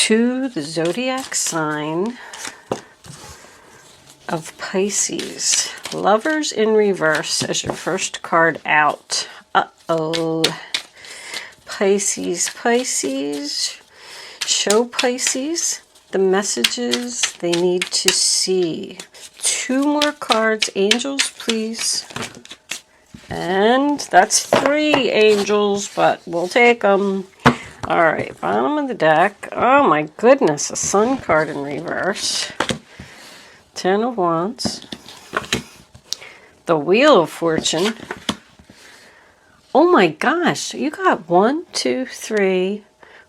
to the zodiac sign of Pisces. Lovers in reverse as your first card out. Uh-oh. Pisces, Pisces. Show Pisces the messages they need to see. 2 more cards. Angels, please. And that's 3 angels, but we'll take them. All right, bottom of the deck. Oh my goodness, a Sun card in reverse. 10 of Wands. The Wheel of Fortune. Oh my gosh, you got 1, 2, 3,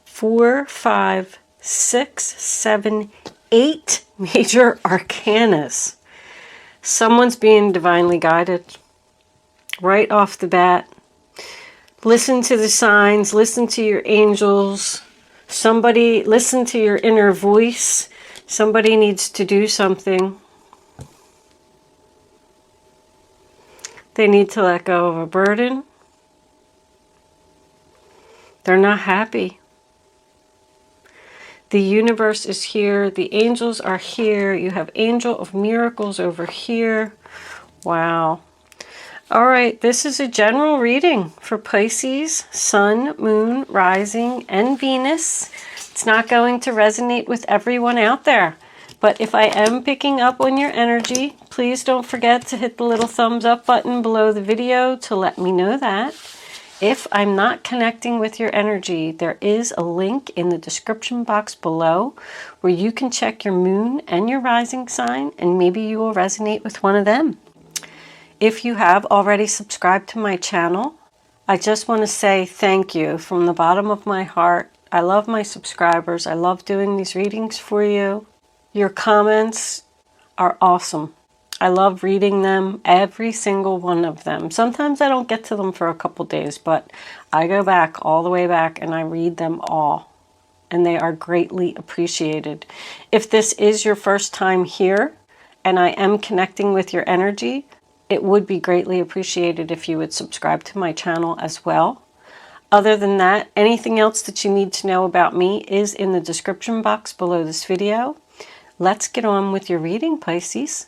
4, 5, 6, 7, 8 major arcanas. Someone's being divinely guided right off the bat. Listen to the signs, listen to your angels. Somebody, listen to your inner voice. Somebody needs to do something. They need to let go of a burden. They're not happy. The universe is here. The angels are here. You have Angel of Miracles over here. Wow. All right, this is a general reading for Pisces, Sun, Moon, Rising, and Venus. It's not going to resonate with everyone out there. But if I am picking up on your energy, please don't forget to hit the little thumbs up button below the video to let me know that. If I'm not connecting with your energy, there is a link in the description box below where you can check your moon and your rising sign, and maybe you will resonate with one of them. If you have already subscribed to my channel, I just want to say thank you from the bottom of my heart. I love my subscribers. I love doing these readings for you. Your comments are awesome. I love reading them, every single one of them. Sometimes I don't get to them for a couple days, but I go back all the way back and I read them all. And they are greatly appreciated. If this is your first time here and I am connecting with your energy, it would be greatly appreciated if you would subscribe to my channel as well. Other than that, anything else that you need to know about me is in the description box below this video. Let's get on with your reading, Pisces.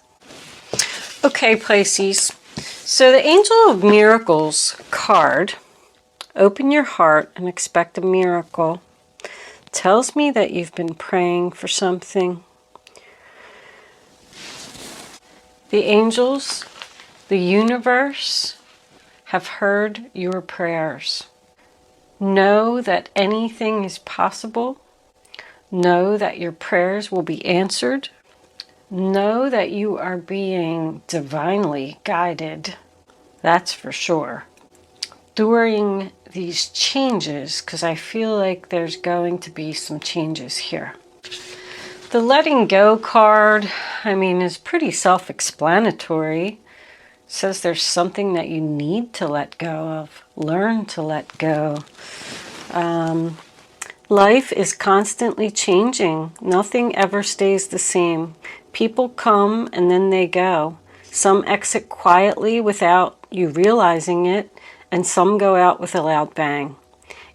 Okay, Pisces. So the Angel of Miracles card, open your heart and expect a miracle, tells me that you've been praying for something. The angels, the universe, have heard your prayers. Know that anything is possible. Know that your prayers will be answered. Know that you are being divinely guided. That's for sure. During these changes, because I feel like there's going to be some changes here. The letting go card, I mean, is pretty self-explanatory. It says there's something that you need to let go of. Learn to let go. Life is constantly changing. Nothing ever stays the same. People come and then they go. Some exit quietly without you realizing it, and some go out with a loud bang.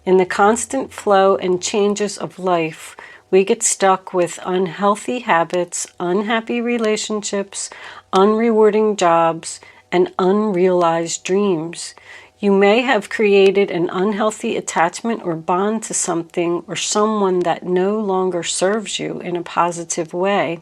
In the constant flow and changes of life, we get stuck with unhealthy habits, unhappy relationships, unrewarding jobs, and unrealized dreams. You may have created an unhealthy attachment or bond to something or someone that no longer serves you in a positive way.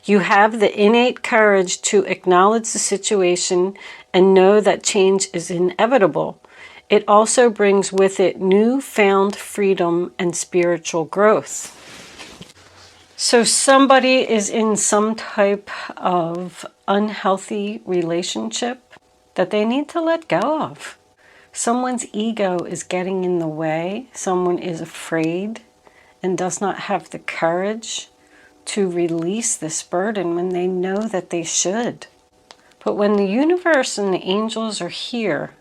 You have the innate courage to acknowledge the situation and know that change is inevitable. It also brings with it newfound freedom and spiritual growth. So somebody is in some type of unhealthy relationship that they need to let go of. Someone's ego is getting in the way. Someone is afraid and does not have the courage to release this burden when they know that they should. But when the universe and the angels are here,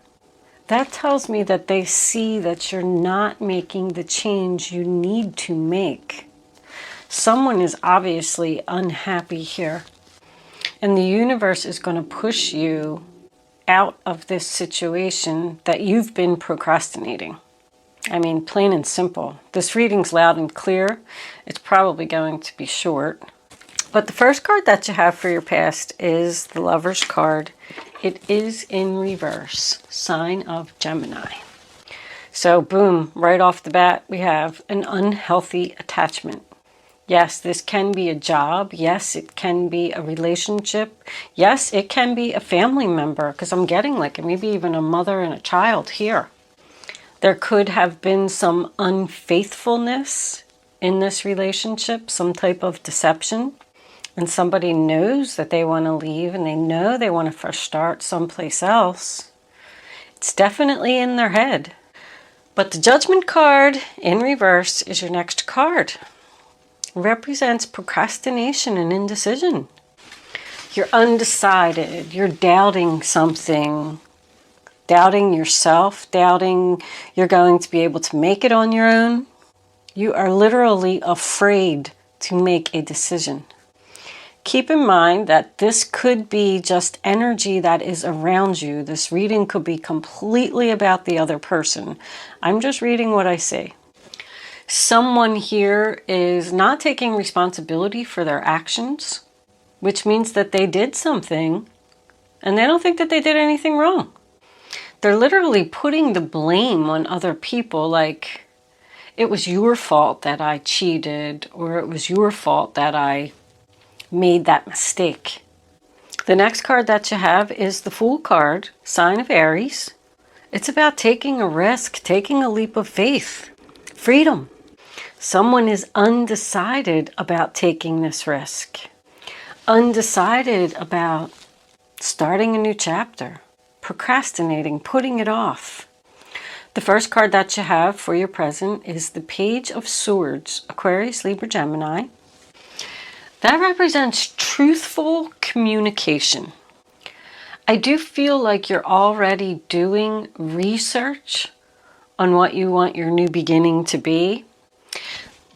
that tells me that they see that you're not making the change you need to make. Someone is obviously unhappy here. And the universe is going to push you out of this situation that you've been procrastinating. I mean, plain and simple. This reading's loud and clear. It's probably going to be short. But the first card that you have for your past is the Lover's card. It is in reverse, sign of Gemini. So boom, right off the bat, we have an unhealthy attachment. Yes, this can be a job. Yes, it can be a relationship. Yes, it can be a family member, because I'm getting like maybe even a mother and a child here. There could have been some unfaithfulness in this relationship, some type of deception. And somebody knows that they want to leave and they know they want to first start someplace else. It's definitely in their head. But the Judgment card in reverse is your next card. It represents procrastination and indecision. You're undecided. You're doubting something. Doubting yourself. Doubting you're going to be able to make it on your own. You are literally afraid to make a decision. Keep in mind that this could be just energy that is around you. This reading could be completely about the other person. I'm just reading what I see. Someone here is not taking responsibility for their actions, which means that they did something and they don't think that they did anything wrong. They're literally putting the blame on other people, like it was your fault that I cheated, or it was your fault that I made that mistake. The next card that you have is the Fool card, sign of Aries. It's about taking a risk, taking a leap of faith, freedom. Someone is undecided about taking this risk, undecided about starting a new chapter, procrastinating, putting it off. The first card that you have for your present is the Page of Swords, Aquarius, Libra, Gemini. That represents truthful communication. I do feel like you're already doing research on what you want your new beginning to be.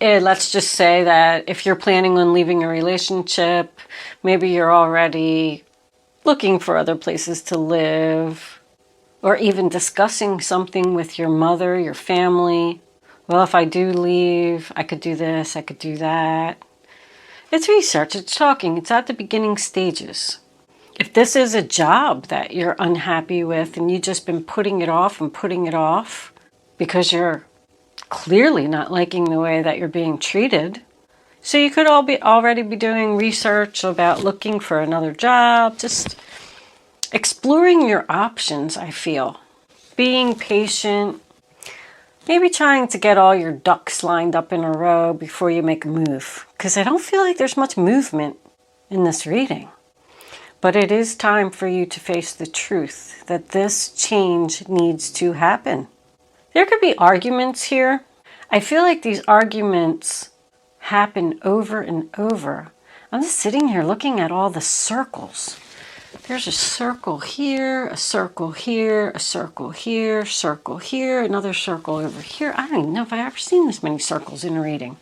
Let's just say that if you're planning on leaving a relationship, maybe you're already looking for other places to live, or even discussing something with your mother, your family. Well, if I do leave, I could do this, I could do that. It's research, it's talking, it's at the beginning stages. If this is a job that you're unhappy with and you've just been putting it off and putting it off because you're clearly not liking the way that you're being treated, so you could already be doing research about looking for another job, just exploring your options, I feel. Being patient, maybe trying to get all your ducks lined up in a row before you make a move. Because I don't feel like there's much movement in this reading. But it is time for you to face the truth that this change needs to happen. There could be arguments here. I feel like these arguments happen over and over. I'm just sitting here looking at all the circles. There's a circle here, a circle here, a circle here, circle here, another circle over here. I don't even know if I've ever seen this many circles in a reading.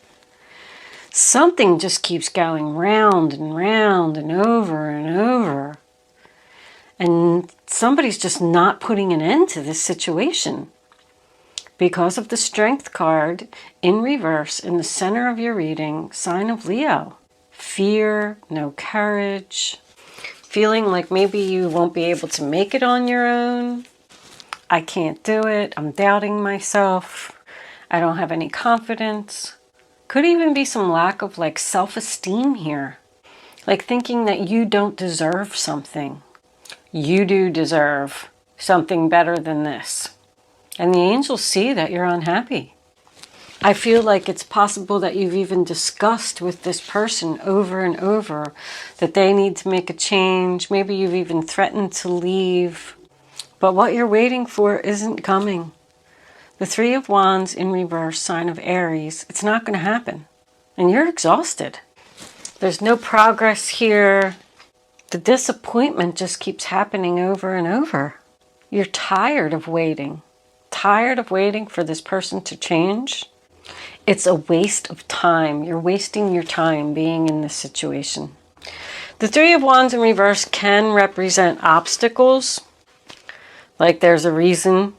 Something just keeps going round and round and over and over. And somebody's just not putting an end to this situation. Because of the Strength card in reverse in the center of your reading, sign of Leo. Fear, no courage. Feeling like maybe you won't be able to make it on your own. I can't do it. I'm doubting myself. I don't have any confidence. Could even be some lack of like self-esteem here. Like thinking that you don't deserve something. You do deserve something better than this. And the angels see that you're unhappy. I feel like it's possible that you've even discussed with this person over and over that they need to make a change. Maybe you've even threatened to leave. But what you're waiting for isn't coming. The Three of Wands in reverse, sign of Aries, it's not going to happen. And you're exhausted. There's no progress here. The disappointment just keeps happening over and over. You're tired of waiting. Tired of waiting for this person to change. It's a waste of time. You're wasting your time being in this situation. The Three of Wands in reverse can represent obstacles. Like there's a reason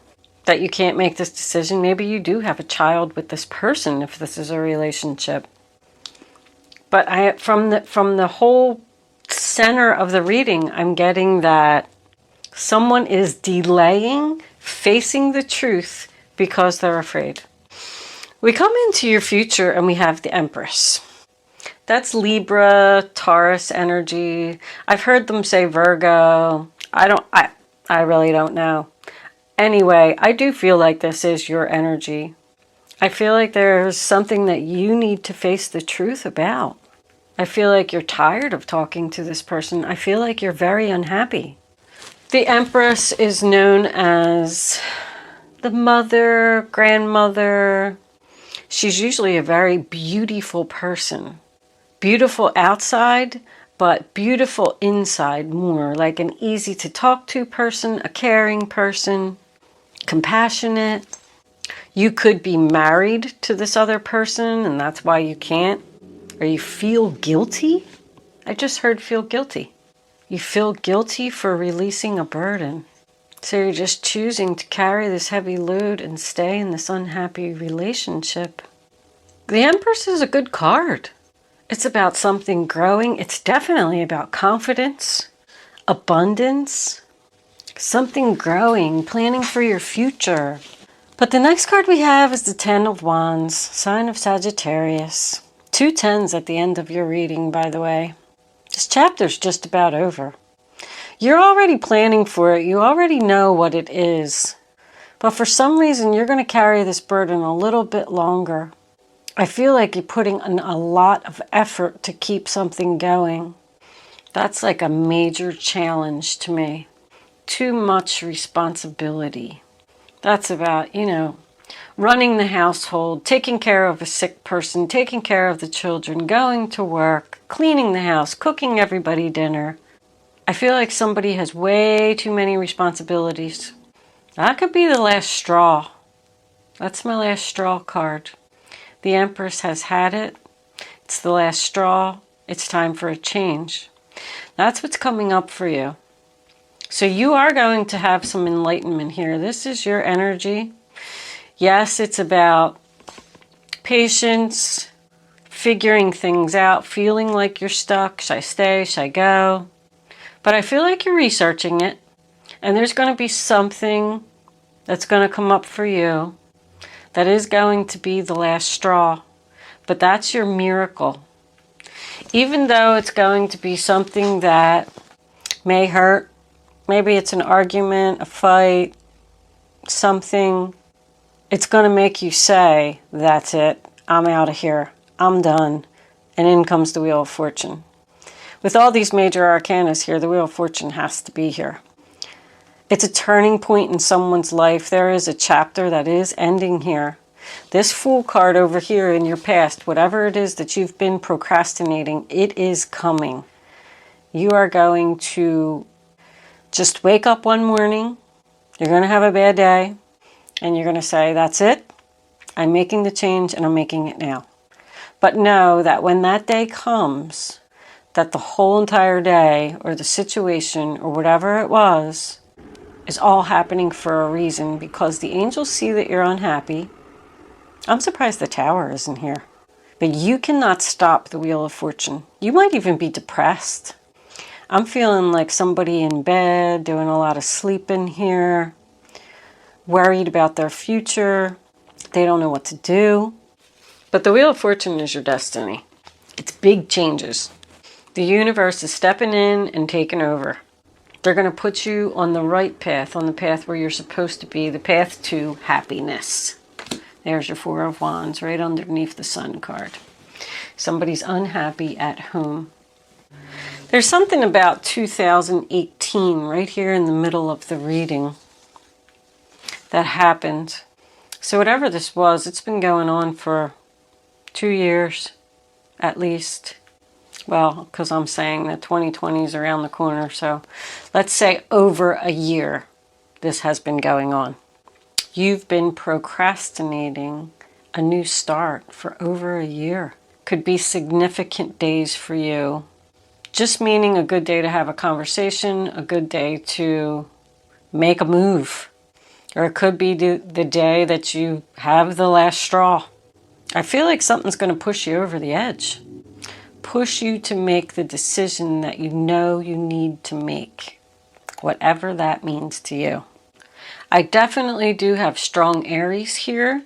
that you can't make this decision. Maybe you do have a child with this person if this is a relationship. But from the whole center of the reading, I'm getting that someone is delaying facing the truth because they're afraid. We come into your future and we have the Empress. That's Libra, Taurus energy. I've heard them say Virgo. I really don't know. Anyway, I do feel like this is your energy. I feel like there's something that you need to face the truth about. I feel like you're tired of talking to this person. I feel like you're very unhappy. The Empress is known as the mother, grandmother. She's usually a very beautiful person. Beautiful outside, but beautiful inside more. Like an easy to talk to person, a caring person, compassionate. You could be married to this other person and that's why you can't. Or you feel guilty. I just heard feel guilty. You feel guilty for releasing a burden. So you're just choosing to carry this heavy load and stay in this unhappy relationship. The Empress is a good card. It's about something growing. It's definitely about confidence, abundance, something growing, planning for your future. But the next card we have is the Ten of Wands, sign of Sagittarius. 2 tens at the end of your reading, by the way. This chapter's just about over. You're already planning for it. You already know what it is. But for some reason, you're going to carry this burden a little bit longer. I feel like you're putting in a lot of effort to keep something going. That's like a major challenge to me. Too much responsibility. That's about, running the household, taking care of a sick person, taking care of the children, going to work, cleaning the house, cooking everybody dinner. I feel like somebody has way too many responsibilities. That could be the last straw. That's my last straw card. The Empress has had it. It's the last straw. It's time for a change. That's what's coming up for you. So you are going to have some enlightenment here. This is your energy. Yes, it's about patience, figuring things out, feeling like you're stuck. Should I stay? Should I go? But I feel like you're researching it. And there's going to be something that's going to come up for you that is going to be the last straw. But that's your miracle. Even though it's going to be something that may hurt, maybe it's an argument, a fight, something, it's going to make you say, that's it, I'm out of here, I'm done. And in comes the Wheel of Fortune. With all these major arcanas here, the Wheel of Fortune has to be here. It's a turning point in someone's life. There is a chapter that is ending here. This Fool card over here in your past, whatever it is that you've been procrastinating, it is coming. You are going to just wake up one morning, you're going to have a bad day, and you're going to say, that's it, I'm making the change and I'm making it now. But know that when that day comes, that the whole entire day or the situation or whatever it was is all happening for a reason, because the angels see that you're unhappy. I'm surprised the Tower isn't here. But you cannot stop the Wheel of Fortune. You might even be depressed. I'm feeling like somebody in bed, doing a lot of sleeping here, worried about their future. They don't know what to do. But the Wheel of Fortune is your destiny. It's big changes. The universe is stepping in and taking over. They're going to put you on the right path, on the path where you're supposed to be, the path to happiness. There's your Four of Wands right underneath the Sun card. Somebody's unhappy at home. There's something about 2018 right here in the middle of the reading that happened. So whatever this was, it's been going on for 2 years at least. Well, because I'm saying that 2020 is around the corner. So let's say over a year this has been going on. You've been procrastinating a new start for over a year. Could be significant days for you. Just meaning a good day to have a conversation, a good day to make a move. Or it could be the day that you have the last straw. I feel like something's going to push you over the edge. Push you to make the decision that you know you need to make. Whatever that means to you. I definitely do have strong Aries here.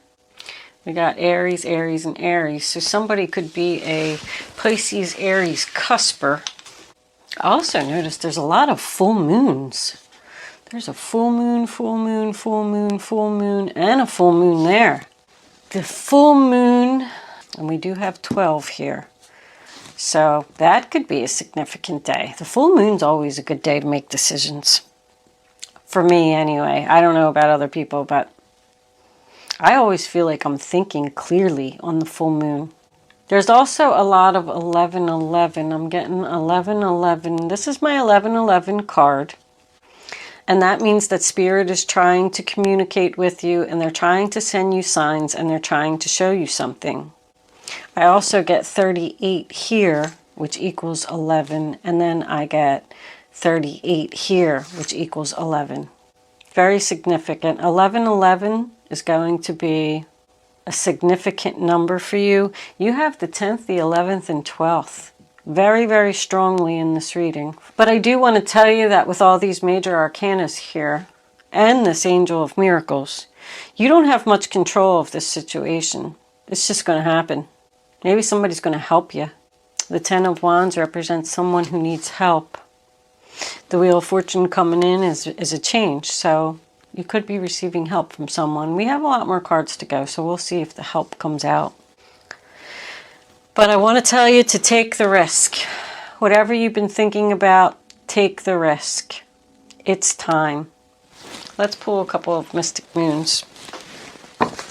We got Aries, Aries, and Aries. So somebody could be a Pisces Aries cusper. I also noticed there's a lot of full moons. There's a full moon, full moon, full moon, full moon, and a full moon there. The full moon, and we do have 12 here. So that could be a significant day. The full moon's always a good day to make decisions. For me anyway. I don't know about other people, but I always feel like I'm thinking clearly on the full moon. There's also a lot of 1111. I'm getting 1111. This is my 1111 card. And that means that Spirit is trying to communicate with you, and they're trying to send you signs, and they're trying to show you something. I also get 38 here, which equals 11, and then I get 38 here, which equals 11. Very significant. 1111 is going to be a significant number for you. You have the 10th, the 11th, and 12th. Very, very strongly in this reading. But I do want to tell you that with all these major arcanas here, and this Angel of Miracles, you don't have much control of this situation. It's just going to happen. Maybe somebody's going to help you. The 10 of Wands represents someone who needs help. The Wheel of Fortune coming in is a change, so you could be receiving help from someone. We have a lot more cards to go, so we'll see if the help comes out. But I want to tell you to take the risk. Whatever you've been thinking about, take the risk. It's time. Let's pull a couple of Mystic Moons.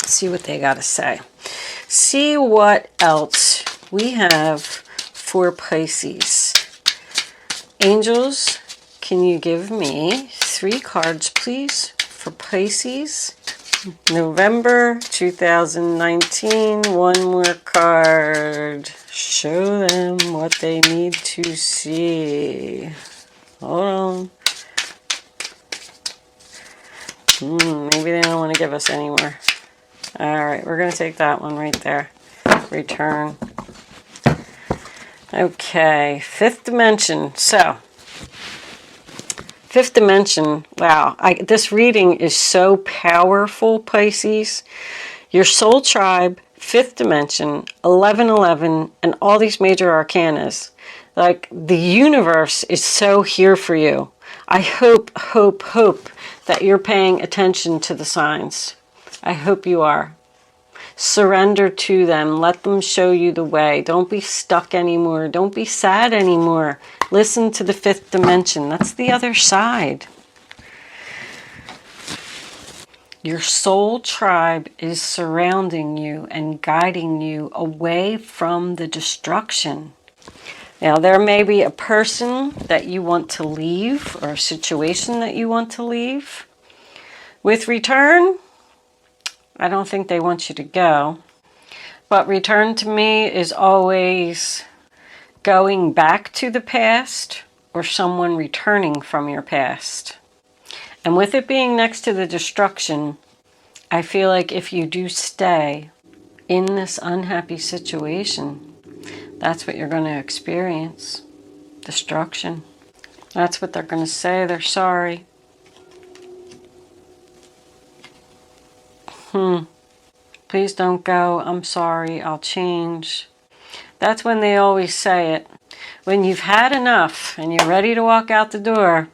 See what they got to say. See what else we have for Pisces. Angels, can you give me 3 cards, please, for Pisces? November 2019. One more card. Show them what they need to see. Hold on. Maybe they don't want to give us any more. Alright, we're going to take that one right there. Return. Okay, 5th dimension. So, 5th dimension. Wow, this reading is so powerful, Pisces. Your soul tribe, 5th dimension, 1111, and all these major arcanas. Like, the universe is so here for you. I hope that you're paying attention to the signs. I hope you are. Surrender to them. Let them show you the way. Don't be stuck anymore. Don't be sad anymore. Listen to the 5th dimension. That's the other side. Your soul tribe is surrounding you and guiding you away from the destruction. Now, there may be a person that you want to leave or a situation that you want to leave. With return, I don't think they want you to go. But return to me is always going back to the past or someone returning from your past. And with it being next to the destruction, I feel like if you do stay in this unhappy situation, that's what you're going to experience. Destruction. That's what they're going to say. They're sorry. Please don't go. I'm sorry. I'll change. That's when they always say it. When you've had enough and you're ready to walk out the door,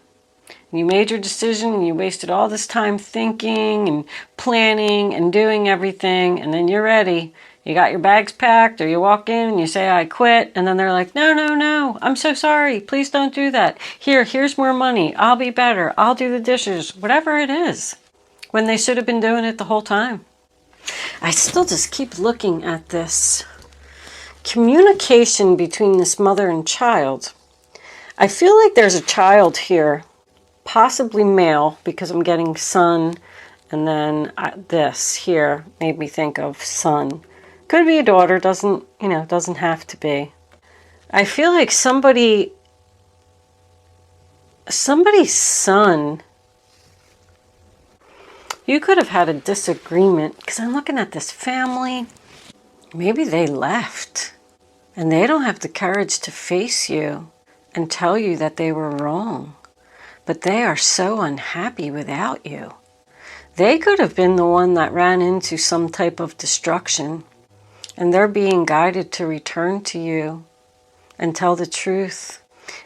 and you made your decision and you wasted all this time thinking and planning and doing everything, and then you're ready. You got your bags packed, or you walk in and you say, I quit. And then they're like, no, I'm so sorry. Please don't do that. Here's more money. I'll be better. I'll do the dishes. Whatever it is. When they should have been doing it the whole time. I still just keep looking at this communication between this mother and child. I feel like there's a child here, possibly male, because I'm getting son, and then this here made me think of son. Could be a daughter, doesn't have to be. I feel like somebody's son You could have had a disagreement, because I'm looking at this family. Maybe they left and they don't have the courage to face you and tell you that they were wrong. But they are so unhappy without you. They could have been the one that ran into some type of destruction, and they're being guided to return to you and tell the truth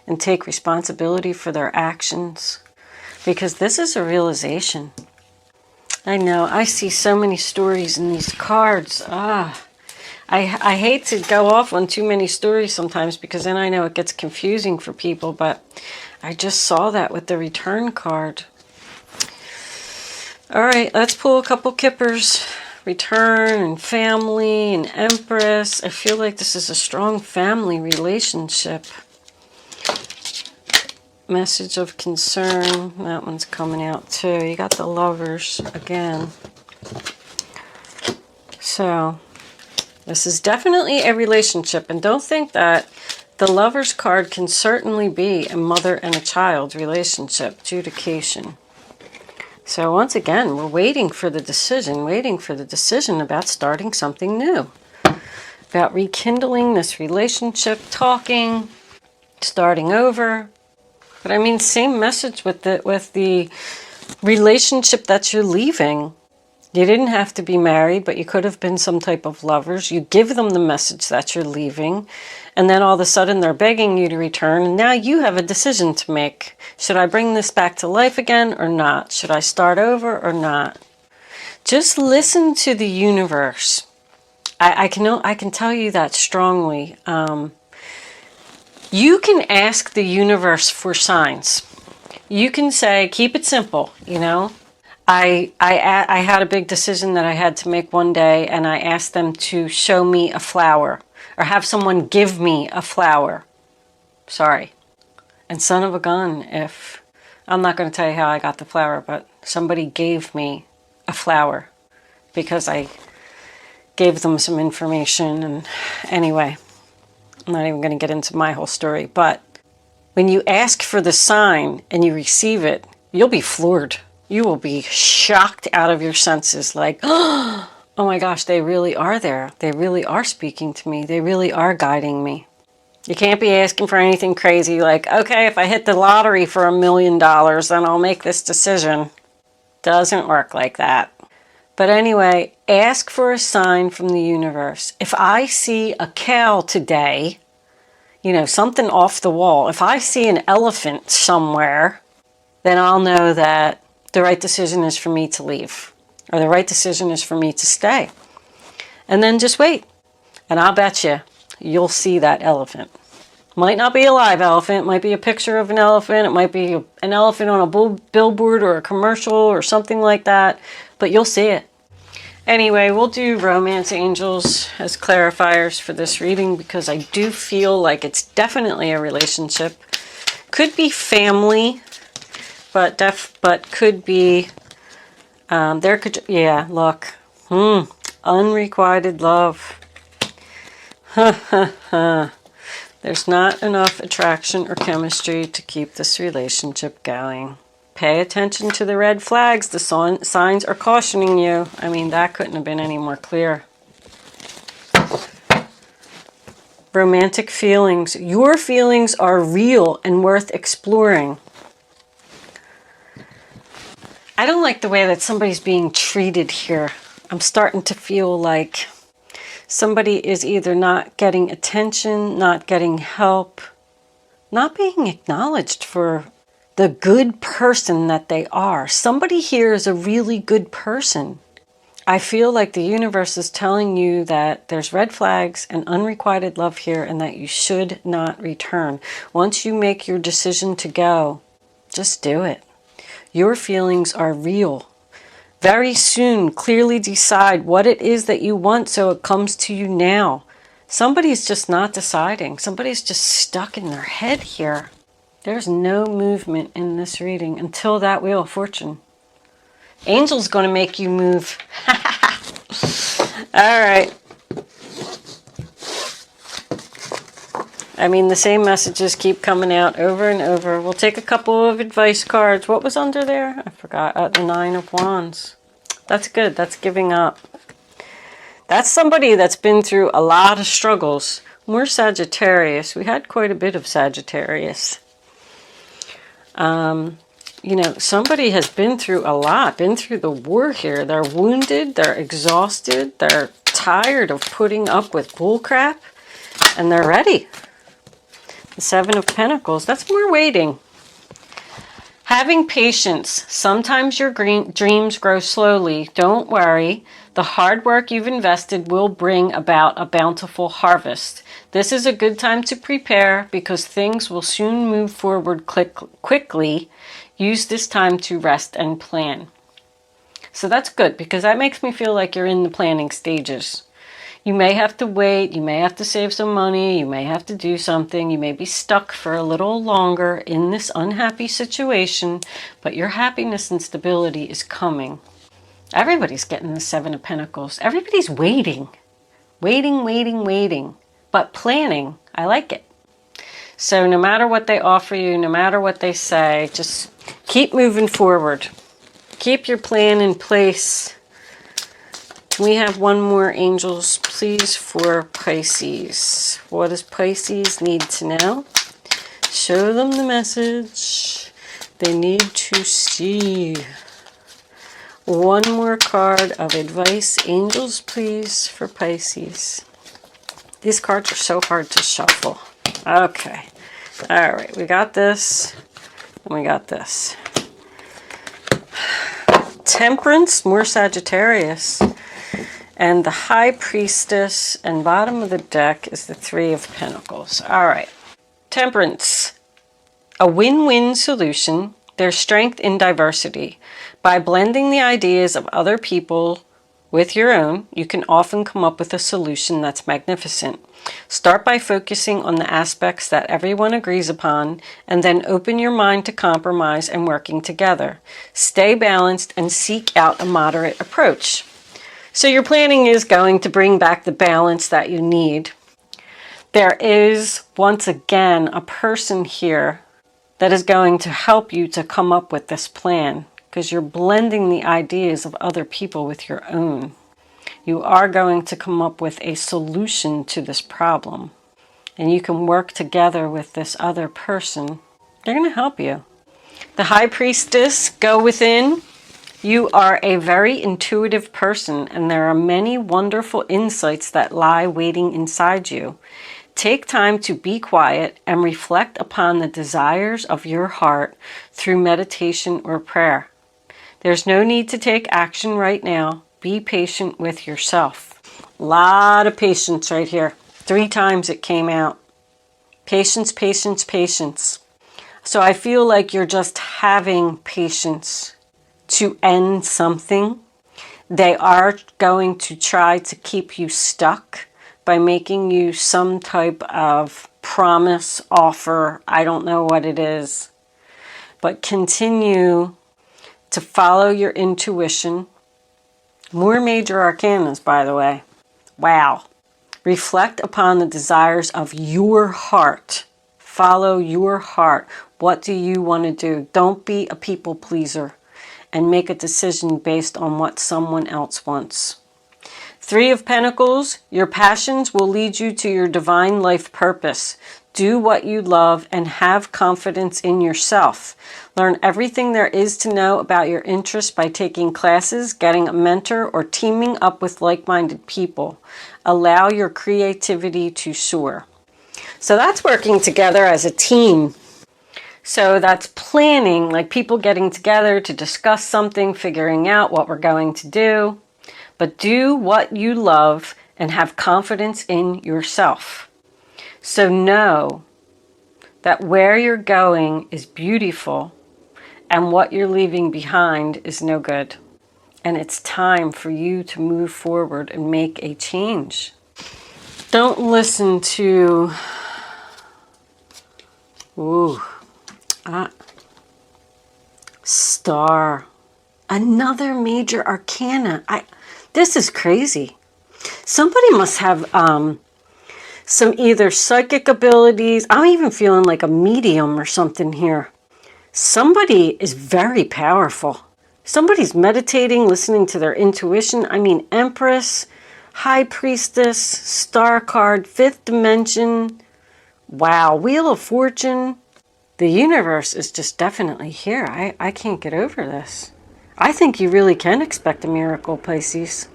and take responsibility for their actions, because this is a realization. I know, I see so many stories in these cards. I hate to go off on too many stories sometimes, because then I know it gets confusing for people, but I just saw that with the return card. All right, let's pull a couple kippers. Return and family and Empress. I feel like this is a strong family relationship. Message of concern. That one's coming out too. You got the Lovers again. So this is definitely a relationship. And don't think that the Lovers card can certainly be a mother and a child relationship. Adjudication. So once again, we're waiting for the decision about starting something new. About rekindling this relationship, talking, starting over. But I mean, same message with the relationship that you're leaving. You didn't have to be married, but you could have been some type of lovers. You give them the message that you're leaving, and then all of a sudden they're begging you to return, and now you have a decision to make. Should I bring this back to life again or not? Should I start over or not? Just listen to the universe. I can tell you that strongly. You can ask the universe for signs. You can say, keep it simple, you know. I had a big decision that I had to make one day, and I asked them to show me a flower or have someone give me a flower. Sorry. And son of a gun, if I'm not going to tell you how I got the flower, but somebody gave me a flower because I gave them some information. And anyway, I'm not even going to get into my whole story, but when you ask for the sign and you receive it, you'll be floored. You will be shocked out of your senses, like, oh my gosh, they really are there. They really are speaking to me. They really are guiding me. You can't be asking for anything crazy like, okay, if I hit the lottery for $1 million, then I'll make this decision. Doesn't work like that. But anyway, ask for a sign from the universe. If I see a cow today, you know, something off the wall, if I see an elephant somewhere, then I'll know that the right decision is for me to leave, or the right decision is for me to stay. And then just wait. And I'll bet you'll see that elephant. Might not be a live elephant. It might be a picture of an elephant. It might be an elephant on a billboard or a commercial or something like that. But you'll see it. Anyway, we'll do romance angels as clarifiers for this reading, because I do feel like it's definitely a relationship. Could be family. But could be, look, unrequited love. There's not enough attraction or chemistry to keep this relationship going. Pay attention to the red flags. The signs are cautioning you. I mean, that couldn't have been any more clear. Romantic feelings. Your feelings are real and worth exploring. I don't like the way that somebody's being treated here. I'm starting to feel like somebody is either not getting attention, not getting help, not being acknowledged for the good person that they are. Somebody here is a really good person. I feel like the universe is telling you that there's red flags and unrequited love here, and that you should not return. Once you make your decision to go, just do it. Your feelings are real. Very soon, clearly decide what it is that you want so it comes to you now. Somebody's just not deciding. Somebody's just stuck in their head here. There's no movement in this reading until that Wheel of Fortune. Angel's going to make you move. All right. I mean, the same messages keep coming out over and over. We'll take a couple of advice cards. What was under there? I forgot. The Nine of Wands. That's good. That's giving up. That's somebody that's been through a lot of struggles. More Sagittarius. We had quite a bit of Sagittarius. You know, somebody has been through a lot, been through the war here. They're wounded, they're exhausted, they're tired of putting up with bullcrap, and they're ready. The Seven of Pentacles, that's more waiting. Having patience. Sometimes your dreams grow slowly. Don't worry. The hard work you've invested will bring about a bountiful harvest. This is a good time to prepare because things will soon move forward quickly. Use this time to rest and plan. So that's good because that makes me feel like you're in the planning stages. You may have to wait, you may have to save some money, you may have to do something, you may be stuck for a little longer in this unhappy situation, but your happiness and stability is coming. Everybody's getting the Seven of Pentacles. Everybody's waiting. Waiting. But planning, I like it. So no matter what they offer you, no matter what they say, just keep moving forward. Keep your plan in place. Can we have one more, angels, please, for Pisces? What does Pisces need to know? Show them the message they need to see. One more card of advice, angels, please, for Pisces. These cards are so hard to shuffle. Okay. All right. We got this. And we got this. Temperance, more Sagittarius. And the High Priestess. And bottom of the deck is the Three of Pentacles. All right. Temperance. A win-win solution. There's strength in diversity. By blending the ideas of other people with your own, you can often come up with a solution that's magnificent. Start by focusing on the aspects that everyone agrees upon, and then open your mind to compromise and working together. Stay balanced and seek out a moderate approach. So your planning is going to bring back the balance that you need. There is, once again, a person here that is going to help you to come up with this plan, because you're blending the ideas of other people with your own. You are going to come up with a solution to this problem. And you can work together with this other person. They're going to help you. The High Priestess, go within. You are a very intuitive person, and there are many wonderful insights that lie waiting inside you. Take time to be quiet and reflect upon the desires of your heart through meditation or prayer. There's no need to take action right now. Be patient with yourself. A lot of patience right here. 3 times it came out. Patience, patience, patience. So I feel like you're just having patience to end something. They are going to try to keep you stuck by making you some type of promise, offer. I don't know what it is. But continue to follow your intuition. More major arcanas, by the way. Wow. Reflect upon the desires of your heart. Follow your heart. What do you want to do? Don't be a people pleaser and make a decision based on what someone else wants. 3 of Pentacles, your passions will lead you to your divine life purpose. Do what you love and have confidence in yourself. Learn everything there is to know about your interests by taking classes, getting a mentor, or teaming up with like-minded people. Allow your creativity to soar. So that's working together as a team. So that's planning, like people getting together to discuss something, figuring out what we're going to do. But do what you love and have confidence in yourself. So know that where you're going is beautiful and what you're leaving behind is no good. And it's time for you to move forward and make a change. Don't listen to... Star. Another major arcana. This is crazy. Somebody must have some either psychic abilities. I'm even feeling like a medium or something here. Somebody is very powerful. Somebody's meditating, listening to their intuition. I mean, Empress, High Priestess, Star card, Fifth Dimension. Wow, Wheel of Fortune. The universe is just definitely here. I can't get over this. I think you really can expect a miracle, Pisces.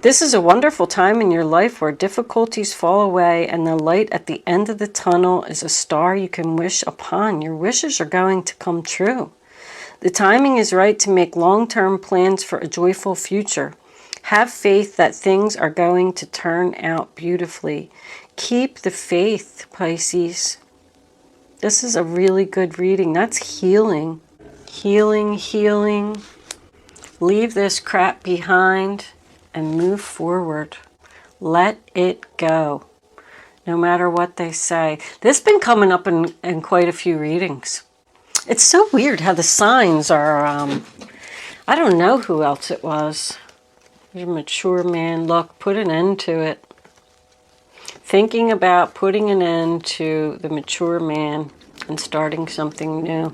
This is a wonderful time in your life where difficulties fall away and the light at the end of the tunnel is a star you can wish upon. Your wishes are going to come true. The timing is right to make long-term plans for a joyful future. Have faith that things are going to turn out beautifully. Keep the faith, Pisces. This is a really good reading. That's healing. Healing, healing. Leave this crap behind and move forward. Let it go. No matter what they say. This has been coming up in quite a few readings. It's so weird how the signs are, I don't know who else it was. You're a mature man. Look, put an end to it. Thinking about putting an end to the mature man and starting something new.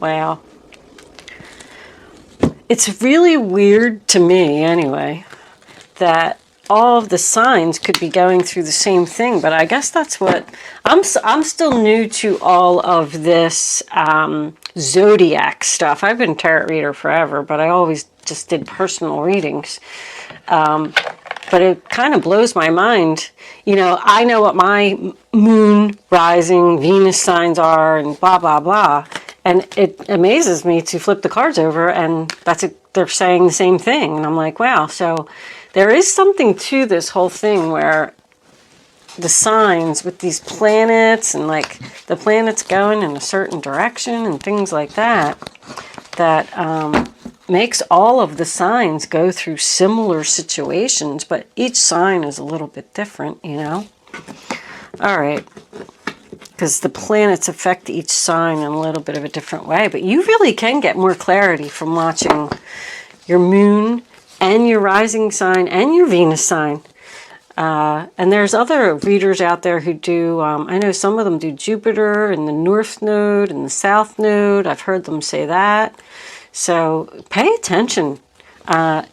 Wow. It's really weird to me, anyway, that all of the signs could be going through the same thing, but I guess that's what... I'm still new to all of this zodiac stuff. I've been a tarot reader forever, but I always just did personal readings. But it kind of blows my mind. You know, I know what my moon, rising, Venus signs are and blah, blah, blah. And it amazes me to flip the cards over and they're saying the same thing. And I'm like, wow. So there is something to this whole thing where the signs with these planets and like the planets going in a certain direction and things like that, that makes all of the signs go through similar situations, but each sign is a little bit different, you know? All right. Because the planets affect each sign in a little bit of a different way. But you really can get more clarity from watching your moon and your rising sign and your Venus sign. And there's other readers out there who do, I know some of them do Jupiter and the North Node and the South Node. I've heard them say that. So pay attention.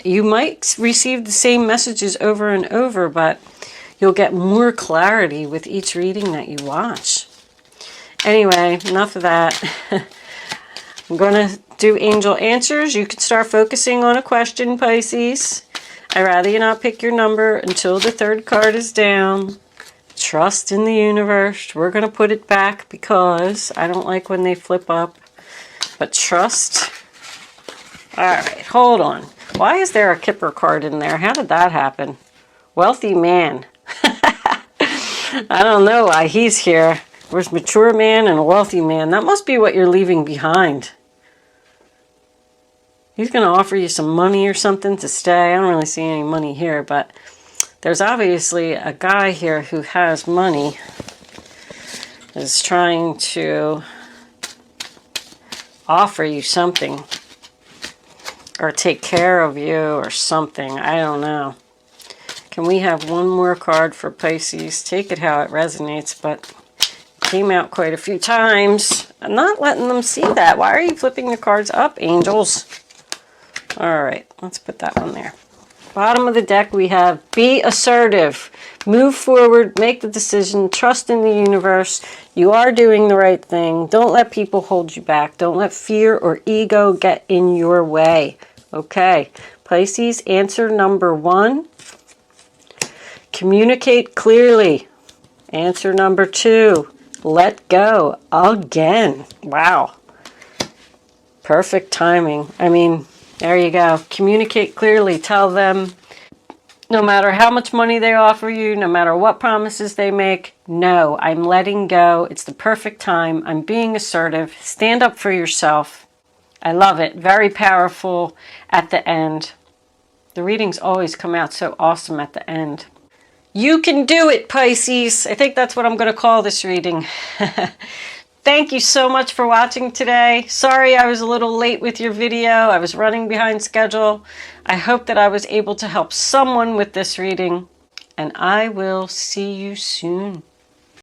You might receive the same messages over and over, but you'll get more clarity with each reading that you watch. Anyway, enough of that. I'm going to do angel answers. You can start focusing on a question, Pisces. I'd rather you not pick your number until the third card is down. Trust in the universe. We're going to put it back because I don't like when they flip up. But trust. All right, hold on. Why is there a Kipper card in there? How did that happen? Wealthy man. I don't know why he's here. There's a mature man and a wealthy man. That must be what you're leaving behind. He's going to offer you some money or something to stay. I don't really see any money here, but there's obviously a guy here who has money. Is trying to offer you something. Or take care of you or something. I don't know. Can we have one more card for Pisces? Take it how it resonates, but came out quite a few times. I'm not letting them see that. Why are you flipping the cards up, angels? All right, let's put that one there. Bottom of the deck, we have be assertive. Move forward, make the decision, trust in the universe. You are doing the right thing. Don't let people hold you back. Don't let fear or ego get in your way. Okay, Pisces, answer number 1. Communicate clearly. Answer number 2. Let go again. Wow. Perfect timing. I mean, there you go. Communicate clearly. Tell them no matter how much money they offer you, no matter what promises they make, no, I'm letting go. It's the perfect time. I'm being assertive. Stand up for yourself. I love it. Very powerful at the end. The readings always come out so awesome at the end. You can do it, Pisces. I think that's what I'm going to call this reading. Thank you so much for watching today. Sorry I was a little late with your video. I was running behind schedule. I hope that I was able to help someone with this reading. And I will see you soon.